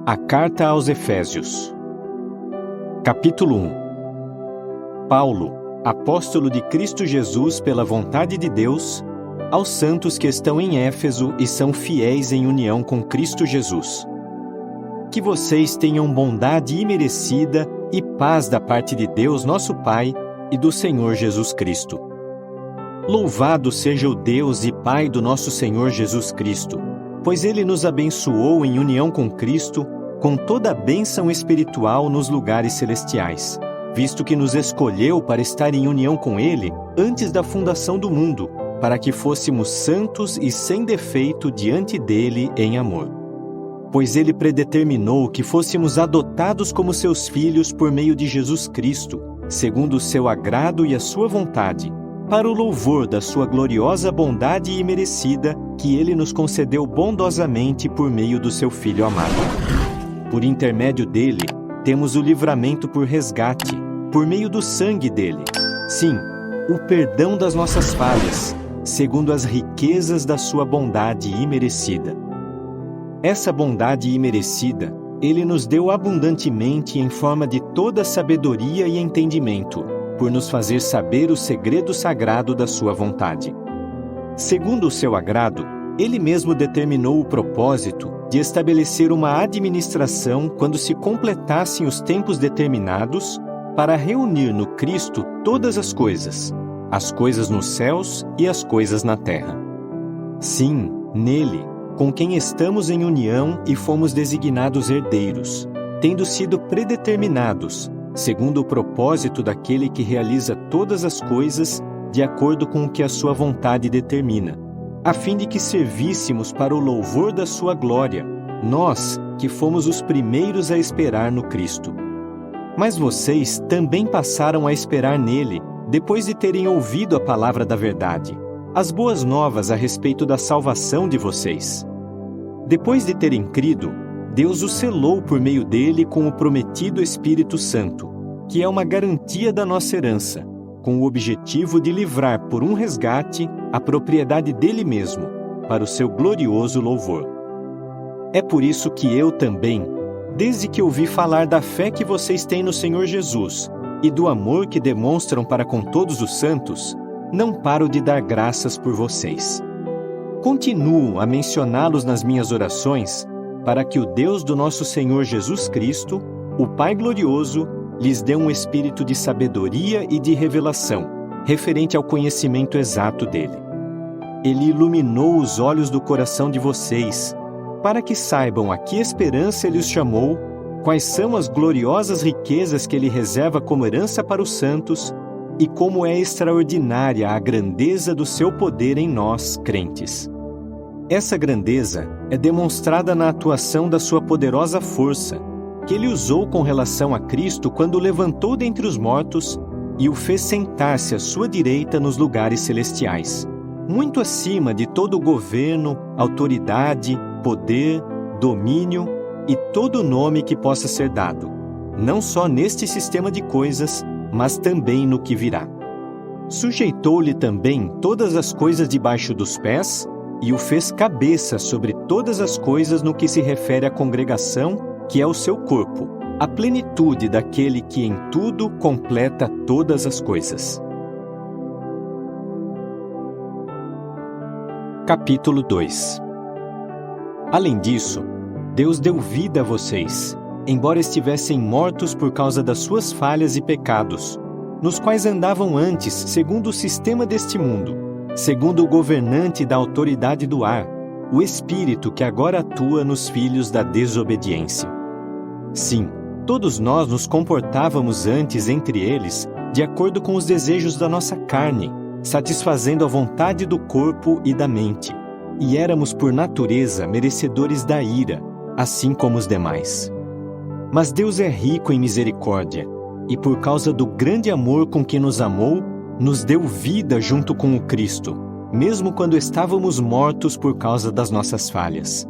A Carta aos Efésios. Capítulo 1. Paulo, apóstolo de Cristo Jesus pela vontade de Deus, aos santos que estão em Éfeso e são fiéis em união com Cristo Jesus. Que vocês tenham bondade imerecida e paz da parte de Deus, nosso Pai, e do Senhor Jesus Cristo. Louvado seja o Deus e Pai do nosso Senhor Jesus Cristo, pois Ele nos abençoou em união com Cristo, com toda a bênção espiritual nos lugares celestiais, visto que nos escolheu para estar em união com Ele antes da fundação do mundo, para que fôssemos santos e sem defeito diante dele em amor. Pois Ele predeterminou que fôssemos adotados como seus filhos por meio de Jesus Cristo, segundo o seu agrado e a sua vontade, para o louvor da sua gloriosa bondade imerecida que Ele nos concedeu bondosamente por meio do seu Filho amado. Por intermédio dele, temos o livramento por resgate, por meio do sangue dele. Sim, o perdão das nossas falhas, segundo as riquezas da sua bondade imerecida. Essa bondade imerecida, Ele nos deu abundantemente em forma de toda sabedoria e entendimento, por nos fazer saber o segredo sagrado da sua vontade. Segundo o seu agrado, Ele mesmo determinou o propósito de estabelecer uma administração quando se completassem os tempos determinados para reunir no Cristo todas as coisas nos céus e as coisas na terra. Sim, nele, com quem estamos em união e fomos designados herdeiros, tendo sido predeterminados, segundo o propósito daquele que realiza todas as coisas de acordo com o que a sua vontade determina, a fim de que servíssemos para o louvor da sua glória, nós que fomos os primeiros a esperar no Cristo. Mas vocês também passaram a esperar nele, depois de terem ouvido a palavra da verdade, as boas novas a respeito da salvação de vocês. Depois de terem crido, Deus o selou por meio dele com o prometido Espírito Santo, que é uma garantia da nossa herança, com o objetivo de livrar por um resgate a propriedade dele mesmo, para o seu glorioso louvor. É por isso que eu também, desde que ouvi falar da fé que vocês têm no Senhor Jesus e do amor que demonstram para com todos os santos, não paro de dar graças por vocês. Continuo a mencioná-los nas minhas orações, para que o Deus do nosso Senhor Jesus Cristo, o Pai glorioso, lhes dê um espírito de sabedoria e de revelação, referente ao conhecimento exato dele. Ele iluminou os olhos do coração de vocês, para que saibam a que esperança ele os chamou, quais são as gloriosas riquezas que ele reserva como herança para os santos, e como é extraordinária a grandeza do seu poder em nós, crentes. Essa grandeza é demonstrada na atuação da sua poderosa força, que ele usou com relação a Cristo quando o levantou dentre os mortos e o fez sentar-se à sua direita nos lugares celestiais, muito acima de todo o governo, autoridade, poder, domínio e todo nome que possa ser dado, não só neste sistema de coisas, mas também no que virá. Sujeitou-lhe também todas as coisas debaixo dos pés e o fez cabeça sobre todas as coisas no que se refere à congregação, que é o seu corpo, a plenitude daquele que em tudo completa todas as coisas. Capítulo 2. Além disso, Deus deu vida a vocês, embora estivessem mortos por causa das suas falhas e pecados, nos quais andavam antes segundo o sistema deste mundo, segundo o governante da autoridade do ar, o Espírito que agora atua nos filhos da desobediência. Sim, todos nós nos comportávamos antes entre eles de acordo com os desejos da nossa carne, satisfazendo a vontade do corpo e da mente, e éramos por natureza merecedores da ira, assim como os demais. Mas Deus é rico em misericórdia, e por causa do grande amor com que nos amou, nos deu vida junto com o Cristo, mesmo quando estávamos mortos por causa das nossas falhas.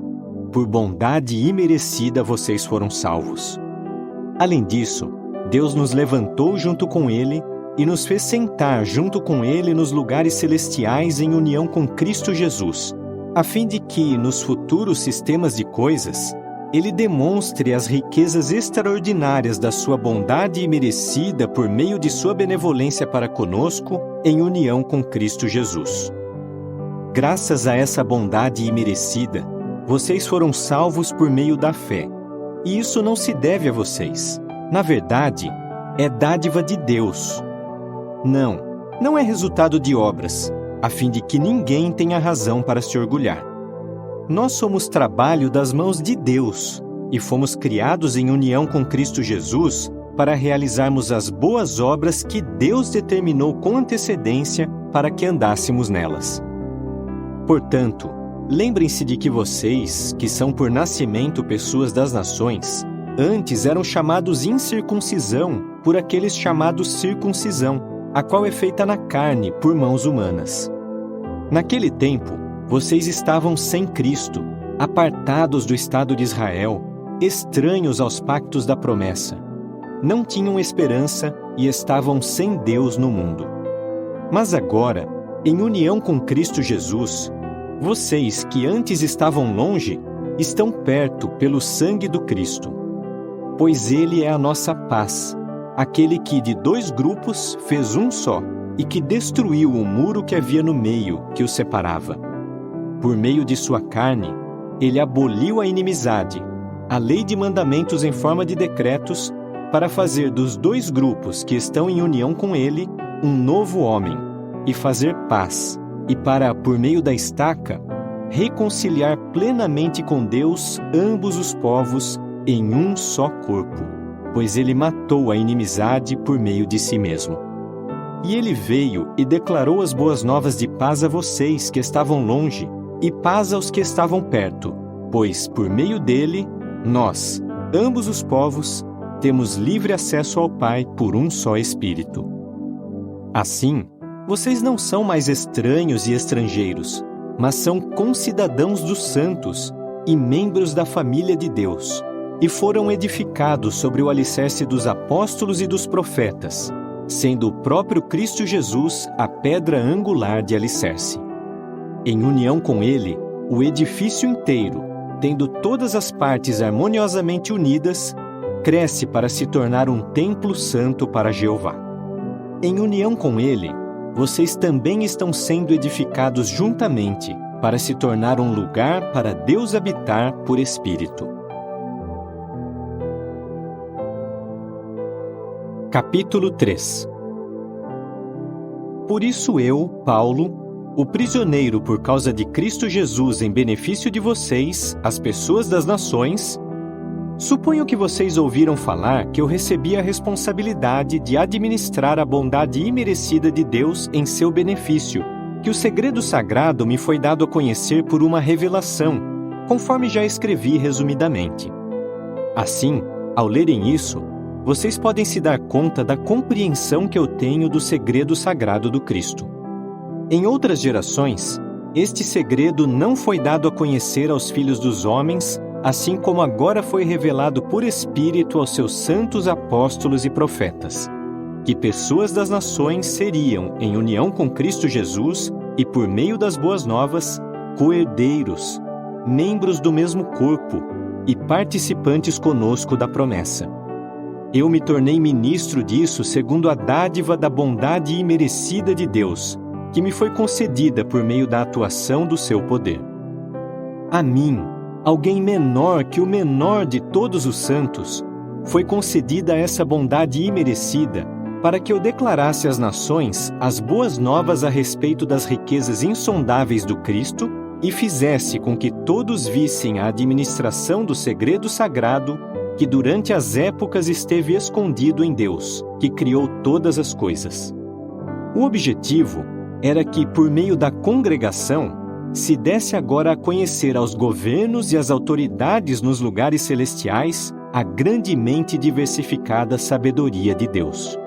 Por bondade imerecida vocês foram salvos. Além disso, Deus nos levantou junto com Ele e nos fez sentar junto com Ele nos lugares celestiais em união com Cristo Jesus, a fim de que, nos futuros sistemas de coisas, Ele demonstre as riquezas extraordinárias da sua bondade imerecida por meio de sua benevolência para conosco, em união com Cristo Jesus. Graças a essa bondade imerecida, vocês foram salvos por meio da fé. E isso não se deve a vocês. Na verdade, é dádiva de Deus. Não é resultado de obras, a fim de que ninguém tenha razão para se orgulhar. Nós somos trabalho das mãos de Deus e fomos criados em união com Cristo Jesus para realizarmos as boas obras que Deus determinou com antecedência para que andássemos nelas. Portanto, lembrem-se de que vocês, que são por nascimento pessoas das nações, antes eram chamados incircuncisão por aqueles chamados circuncisão, a qual é feita na carne por mãos humanas. Naquele tempo, vocês estavam sem Cristo, apartados do Estado de Israel, estranhos aos pactos da promessa. Não tinham esperança e estavam sem Deus no mundo. Mas agora, em união com Cristo Jesus, vocês que antes estavam longe, estão perto pelo sangue do Cristo. Pois Ele é a nossa paz, aquele que de 2 grupos fez um só e que destruiu o muro que havia no meio, que os separava. Por meio de sua carne, Ele aboliu a inimizade, a lei de mandamentos em forma de decretos, para fazer dos 2 grupos que estão em união com Ele um novo homem, e fazer paz, e para, por meio da estaca, reconciliar plenamente com Deus ambos os povos em um só corpo, pois Ele matou a inimizade por meio de si mesmo. E Ele veio e declarou as boas novas de paz a vocês que estavam longe, e paz aos que estavam perto, pois, por meio dele, nós, ambos os povos, temos livre acesso ao Pai por um só Espírito. Assim, vocês não são mais estranhos e estrangeiros, mas são concidadãos dos santos e membros da família de Deus, e foram edificados sobre o alicerce dos apóstolos e dos profetas, sendo o próprio Cristo Jesus a pedra angular de alicerce. Em união com Ele, o edifício inteiro, tendo todas as partes harmoniosamente unidas, cresce para se tornar um templo santo para Jeová. Em união com Ele, vocês também estão sendo edificados juntamente para se tornar um lugar para Deus habitar por Espírito. Capítulo 3. Por isso eu, Paulo, o prisioneiro por causa de Cristo Jesus em benefício de vocês, as pessoas das nações, suponho que vocês ouviram falar que eu recebi a responsabilidade de administrar a bondade imerecida de Deus em seu benefício, que o segredo sagrado me foi dado a conhecer por uma revelação, conforme já escrevi resumidamente. Assim, ao lerem isso, vocês podem se dar conta da compreensão que eu tenho do segredo sagrado do Cristo. Em outras gerações, este segredo não foi dado a conhecer aos filhos dos homens, assim como agora foi revelado por Espírito aos seus santos apóstolos e profetas, que pessoas das nações seriam, em união com Cristo Jesus e por meio das boas novas, co-herdeiros, membros do mesmo corpo e participantes conosco da promessa. Eu me tornei ministro disso segundo a dádiva da bondade imerecida de Deus, que me foi concedida por meio da atuação do seu poder. A mim, alguém menor que o menor de todos os santos, foi concedida essa bondade imerecida para que eu declarasse às nações as boas novas a respeito das riquezas insondáveis do Cristo e fizesse com que todos vissem a administração do segredo sagrado que durante as épocas esteve escondido em Deus, que criou todas as coisas. O objetivo era que, por meio da congregação, se desse agora a conhecer aos governos e às autoridades nos lugares celestiais a grandemente diversificada sabedoria de Deus.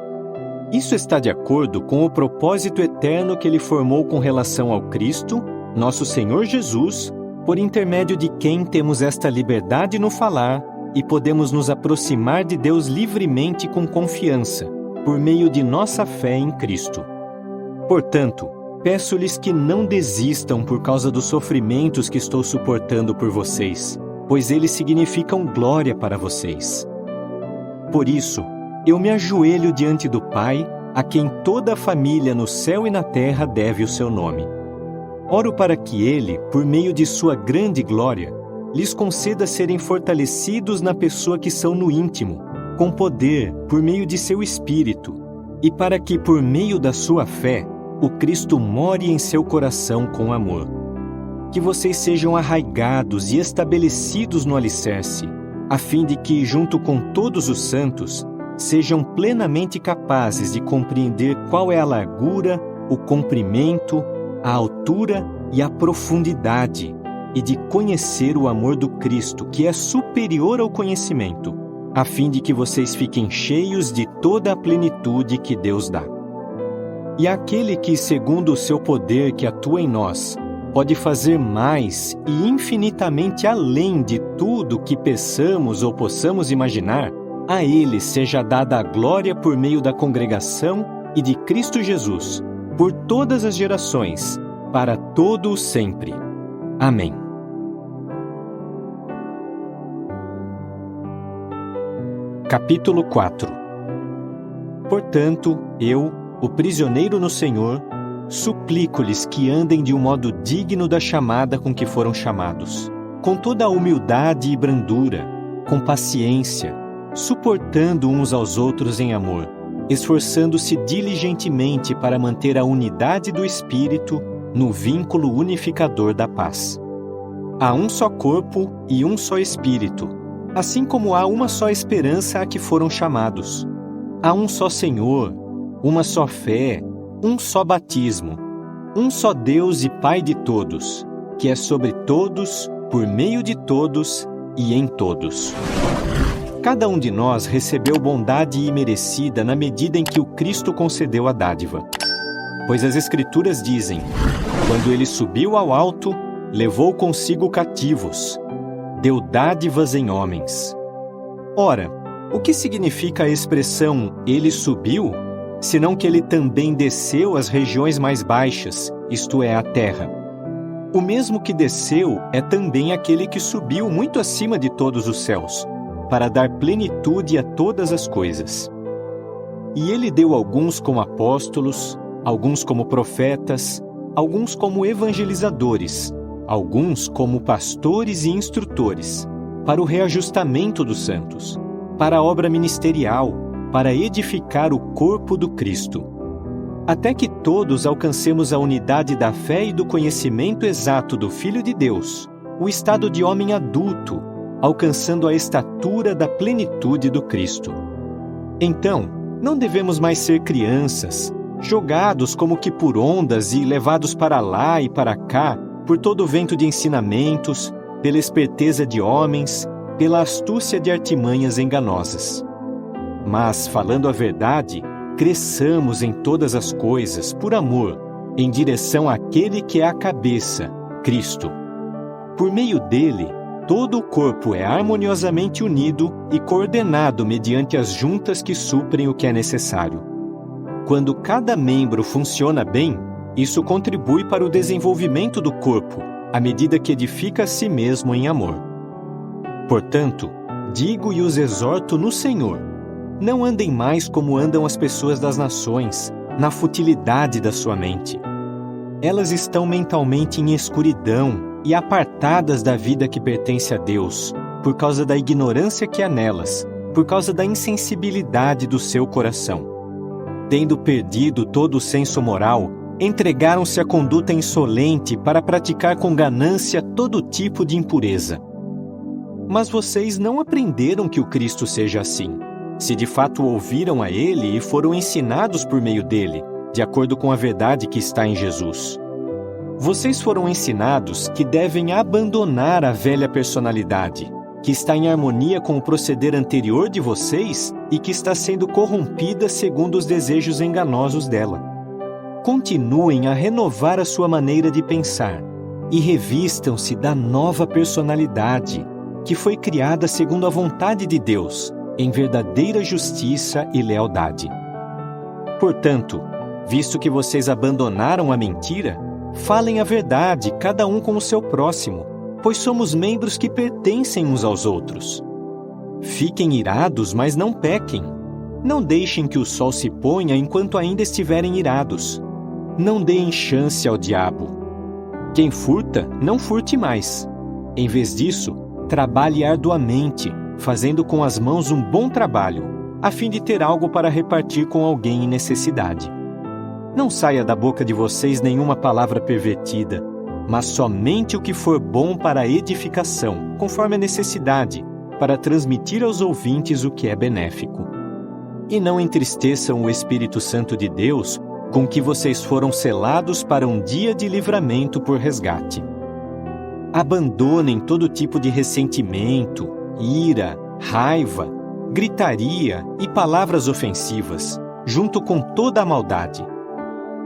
Isso está de acordo com o propósito eterno que Ele formou com relação ao Cristo, nosso Senhor Jesus, por intermédio de quem temos esta liberdade no falar e podemos nos aproximar de Deus livremente com confiança, por meio de nossa fé em Cristo. Portanto, peço-lhes que não desistam por causa dos sofrimentos que estou suportando por vocês, pois eles significam glória para vocês. Por isso, eu me ajoelho diante do Pai, a quem toda a família no céu e na terra deve o seu nome. Oro para que Ele, por meio de sua grande glória, lhes conceda serem fortalecidos na pessoa que são no íntimo, com poder por meio de seu Espírito, e para que, por meio da sua fé, o Cristo more em seu coração com amor. Que vocês sejam arraigados e estabelecidos no alicerce, a fim de que, junto com todos os santos, sejam plenamente capazes de compreender qual é a largura, o comprimento, a altura e a profundidade, e de conhecer o amor do Cristo, que é superior ao conhecimento, a fim de que vocês fiquem cheios de toda a plenitude que Deus dá. E aquele que, segundo o seu poder que atua em nós, pode fazer mais e infinitamente além de tudo que peçamos ou possamos imaginar, a Ele seja dada a glória por meio da congregação e de Cristo Jesus, por todas as gerações, para todo o sempre. Amém. Capítulo 4. Portanto, eu, o prisioneiro no Senhor, suplico-lhes que andem de um modo digno da chamada com que foram chamados, com toda a humildade e brandura, com paciência, suportando uns aos outros em amor, esforçando-se diligentemente para manter a unidade do Espírito no vínculo unificador da paz. Há um só corpo e um só Espírito, assim como há uma só esperança a que foram chamados. Há um só Senhor, uma só fé, um só batismo, um só Deus e Pai de todos, que é sobre todos, por meio de todos e em todos. Cada um de nós recebeu bondade imerecida na medida em que o Cristo concedeu a dádiva. Pois as Escrituras dizem: quando ele subiu ao alto, levou consigo cativos, deu dádivas em homens. Ora, o que significa a expressão ele subiu, senão que ele também desceu às regiões mais baixas, isto é, à terra? O mesmo que desceu é também aquele que subiu muito acima de todos os céus, para dar plenitude a todas as coisas. E ele deu alguns como apóstolos, alguns como profetas, alguns como evangelizadores, alguns como pastores e instrutores, para o reajustamento dos santos, para a obra ministerial, para edificar o corpo do Cristo, até que todos alcancemos a unidade da fé e do conhecimento exato do Filho de Deus, o estado de homem adulto, alcançando a estatura da plenitude do Cristo. Então, não devemos mais ser crianças, jogados como que por ondas e levados para lá e para cá, por todo o vento de ensinamentos, pela esperteza de homens, pela astúcia de artimanhas enganosas. Mas, falando a verdade, cresçamos em todas as coisas, por amor, em direção àquele que é a cabeça, Cristo. Por meio dele, todo o corpo é harmoniosamente unido e coordenado mediante as juntas que suprem o que é necessário. Quando cada membro funciona bem, isso contribui para o desenvolvimento do corpo, à medida que edifica a si mesmo em amor. Portanto, digo e os exorto no Senhor: não andem mais como andam as pessoas das nações, na futilidade da sua mente. Elas estão mentalmente em escuridão e apartadas da vida que pertence a Deus, por causa da ignorância que há nelas, por causa da insensibilidade do seu coração. Tendo perdido todo o senso moral, entregaram-se à conduta insolente para praticar com ganância todo tipo de impureza. Mas vocês não aprenderam que o Cristo seja assim, se de fato ouviram a Ele e foram ensinados por meio dele, de acordo com a verdade que está em Jesus. Vocês foram ensinados que devem abandonar a velha personalidade, que está em harmonia com o proceder anterior de vocês e que está sendo corrompida segundo os desejos enganosos dela. Continuem a renovar a sua maneira de pensar e revistam-se da nova personalidade, que foi criada segundo a vontade de Deus, em verdadeira justiça e lealdade. Portanto, visto que vocês abandonaram a mentira, falem a verdade, cada um com o seu próximo, pois somos membros que pertencem uns aos outros. Fiquem irados, mas não pequem. Não deixem que o sol se ponha enquanto ainda estiverem irados. Não deem chance ao diabo. Quem furta, não furte mais. Em vez disso, trabalhe arduamente, fazendo com as mãos um bom trabalho, a fim de ter algo para repartir com alguém em necessidade. Não saia da boca de vocês nenhuma palavra pervertida, mas somente o que for bom para a edificação, conforme a necessidade, para transmitir aos ouvintes o que é benéfico. E não entristeçam o Espírito Santo de Deus, com que vocês foram selados para um dia de livramento por resgate. Abandonem todo tipo de ressentimento, ira, raiva, gritaria e palavras ofensivas, junto com toda a maldade.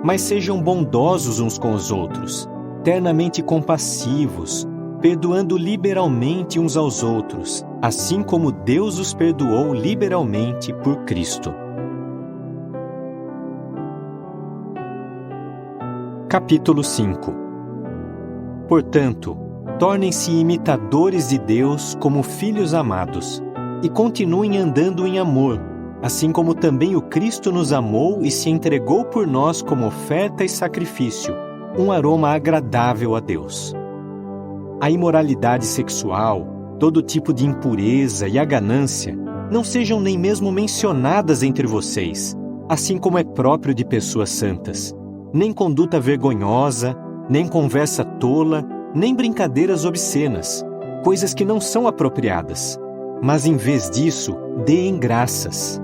Mas sejam bondosos uns com os outros, ternamente compassivos, perdoando liberalmente uns aos outros, assim como Deus os perdoou liberalmente por Cristo. Capítulo 5. Portanto, tornem-se imitadores de Deus como filhos amados, e continuem andando em amor, assim como também o Cristo nos amou e se entregou por nós como oferta e sacrifício, um aroma agradável a Deus. A imoralidade sexual, todo tipo de impureza e a ganância não sejam nem mesmo mencionadas entre vocês, assim como é próprio de pessoas santas. Nem conduta vergonhosa, nem conversa tola, nem brincadeiras obscenas, coisas que não são apropriadas. Mas em vez disso, deem graças.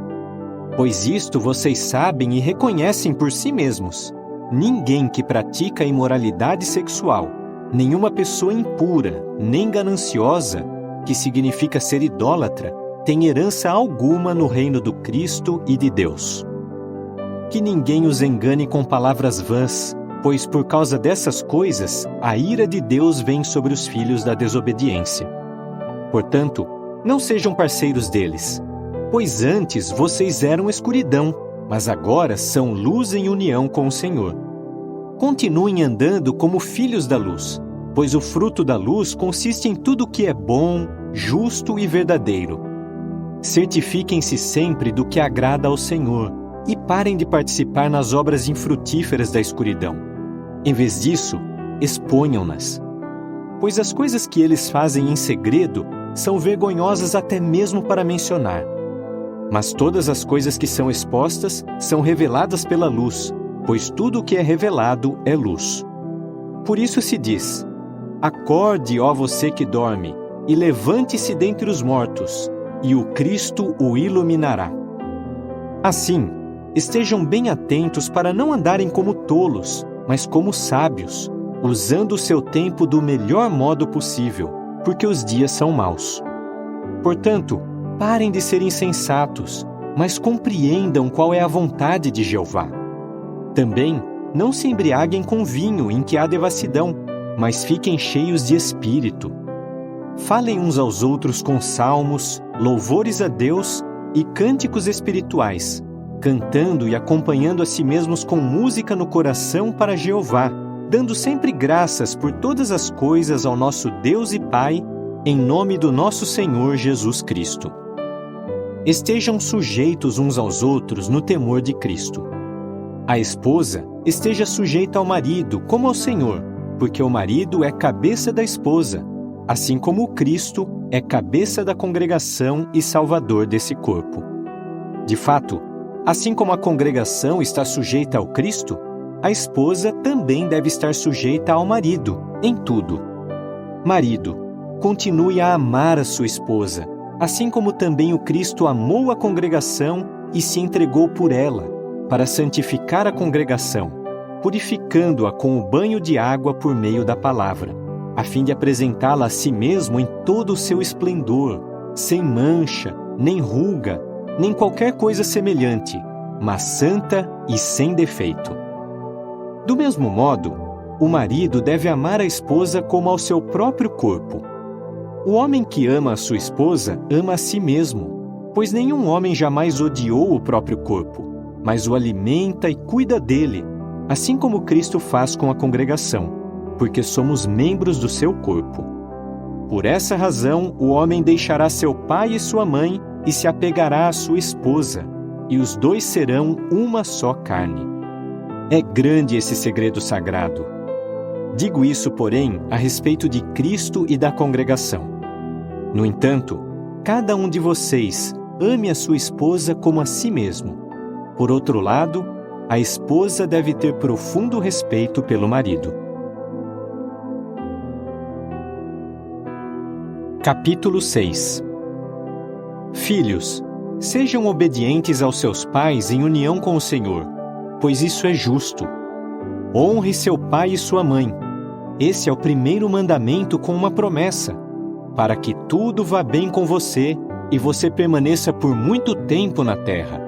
Pois isto vocês sabem e reconhecem por si mesmos. Ninguém que pratica a imoralidade sexual, nenhuma pessoa impura, nem gananciosa, que significa ser idólatra, tem herança alguma no reino do Cristo e de Deus. Que ninguém os engane com palavras vãs, pois por causa dessas coisas, a ira de Deus vem sobre os filhos da desobediência. Portanto, não sejam parceiros deles, pois antes vocês eram escuridão, mas agora são luz em união com o Senhor. Continuem andando como filhos da luz, pois o fruto da luz consiste em tudo o que é bom, justo e verdadeiro. Certifiquem-se sempre do que agrada ao Senhor e parem de participar nas obras infrutíferas da escuridão. Em vez disso, exponham-nas. Pois as coisas que eles fazem em segredo são vergonhosas até mesmo para mencionar. Mas todas as coisas que são expostas são reveladas pela luz, pois tudo o que é revelado é luz. Por isso se diz: acorde, ó você que dorme, e levante-se dentre os mortos, e o Cristo o iluminará. Assim, estejam bem atentos para não andarem como tolos, mas como sábios, usando o seu tempo do melhor modo possível, porque os dias são maus. Portanto, parem de ser insensatos, mas compreendam qual é a vontade de Jeová. Também, não se embriaguem com vinho em que há devassidão, mas fiquem cheios de espírito. Falem uns aos outros com salmos, louvores a Deus e cânticos espirituais, cantando e acompanhando a si mesmos com música no coração para Jeová, dando sempre graças por todas as coisas ao nosso Deus e Pai, em nome do nosso Senhor Jesus Cristo. Estejam sujeitos uns aos outros no temor de Cristo. A esposa esteja sujeita ao marido como ao Senhor, porque o marido é cabeça da esposa, assim como o Cristo é cabeça da congregação e salvador desse corpo. De fato, assim como a congregação está sujeita ao Cristo, a esposa também deve estar sujeita ao marido, em tudo. Marido, continue a amar a sua esposa, assim como também o Cristo amou a congregação e se entregou por ela, para santificar a congregação, purificando-a com o banho de água por meio da palavra, a fim de apresentá-la a si mesmo em todo o seu esplendor, sem mancha, nem ruga, nem qualquer coisa semelhante, mas santa e sem defeito. Do mesmo modo, o marido deve amar a esposa como ao seu próprio corpo. O homem que ama a sua esposa ama a si mesmo, pois nenhum homem jamais odiou o próprio corpo, mas o alimenta e cuida dele, assim como Cristo faz com a congregação, porque somos membros do seu corpo. Por essa razão, o homem deixará seu pai e sua mãe e se apegará à sua esposa, e os dois serão uma só carne. É grande esse segredo sagrado. Digo isso, porém, a respeito de Cristo e da congregação. No entanto, cada um de vocês ame a sua esposa como a si mesmo. Por outro lado, a esposa deve ter profundo respeito pelo marido. Capítulo 6. Filhos, sejam obedientes aos seus pais em união com o Senhor, pois isso é justo. Honre seu pai e sua mãe. Esse é o primeiro mandamento com uma promessa, para que tudo vá bem com você e você permaneça por muito tempo na terra.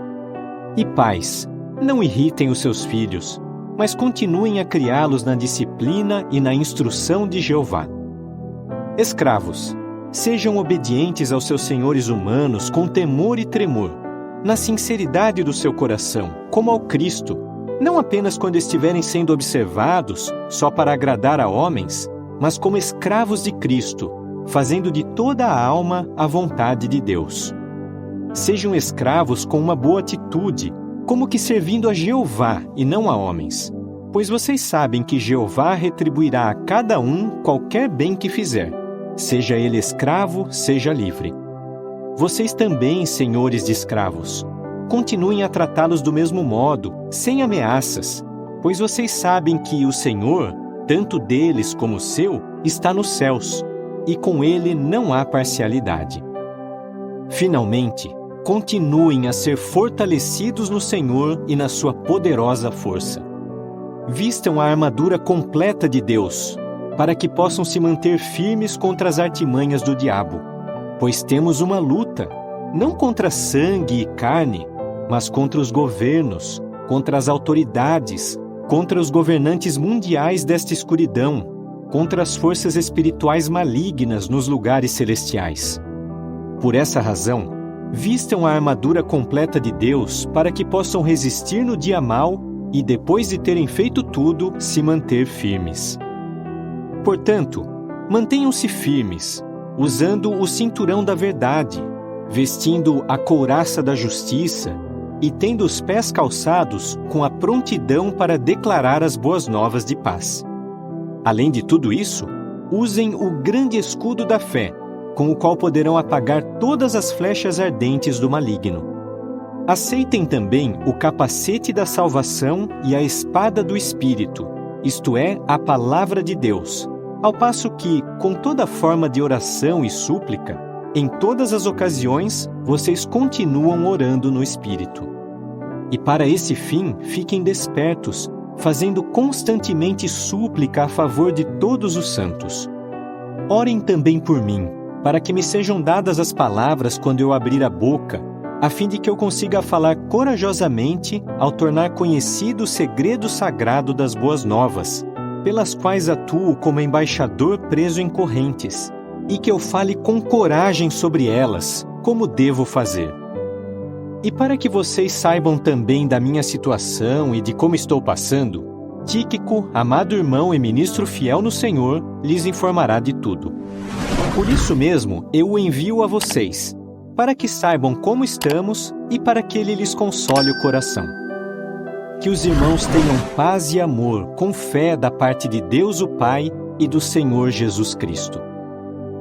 E pais, não irritem os seus filhos, mas continuem a criá-los na disciplina e na instrução de Jeová. Escravos, sejam obedientes aos seus senhores humanos com temor e tremor, na sinceridade do seu coração, como ao Cristo, não apenas quando estiverem sendo observados, só para agradar a homens, mas como escravos de Cristo, fazendo de toda a alma a vontade de Deus. Sejam escravos com uma boa atitude, como que servindo a Jeová e não a homens, pois vocês sabem que Jeová retribuirá a cada um qualquer bem que fizer, seja ele escravo, seja livre. Vocês também, senhores de escravos, continuem a tratá-los do mesmo modo, sem ameaças, pois vocês sabem que o Senhor, tanto deles como o seu, está nos céus, e com ele não há parcialidade. Finalmente, continuem a ser fortalecidos no Senhor e na sua poderosa força. Vistam a armadura completa de Deus, para que possam se manter firmes contra as artimanhas do diabo. Pois temos uma luta, não contra sangue e carne, mas contra os governos, contra as autoridades, contra os governantes mundiais desta escuridão, contra as forças espirituais malignas nos lugares celestiais. Por essa razão, vistam a armadura completa de Deus para que possam resistir no dia mau e, depois de terem feito tudo, se manter firmes. Portanto, mantenham-se firmes, usando o cinturão da verdade, vestindo a couraça da justiça e tendo os pés calçados com a prontidão para declarar as boas novas de paz. Além de tudo isso, usem o grande escudo da fé, com o qual poderão apagar todas as flechas ardentes do maligno. Aceitem também o capacete da salvação e a espada do Espírito, isto é, a palavra de Deus, ao passo que, com toda forma de oração e súplica, em todas as ocasiões, vocês continuam orando no Espírito. E para esse fim, fiquem despertos, fazendo constantemente súplica a favor de todos os santos. Orem também por mim, para que me sejam dadas as palavras quando eu abrir a boca, a fim de que eu consiga falar corajosamente ao tornar conhecido o segredo sagrado das boas novas, pelas quais atuo como embaixador preso em correntes, e que eu fale com coragem sobre elas, como devo fazer. E para que vocês saibam também da minha situação e de como estou passando, Tíquico, amado irmão e ministro fiel no Senhor, lhes informará de tudo. Por isso mesmo, eu o envio a vocês, para que saibam como estamos e para que ele lhes console o coração. Que os irmãos tenham paz e amor com fé da parte de Deus o Pai e do Senhor Jesus Cristo.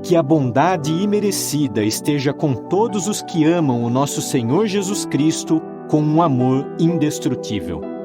Que a bondade imerecida esteja com todos os que amam o nosso Senhor Jesus Cristo com um amor indestrutível.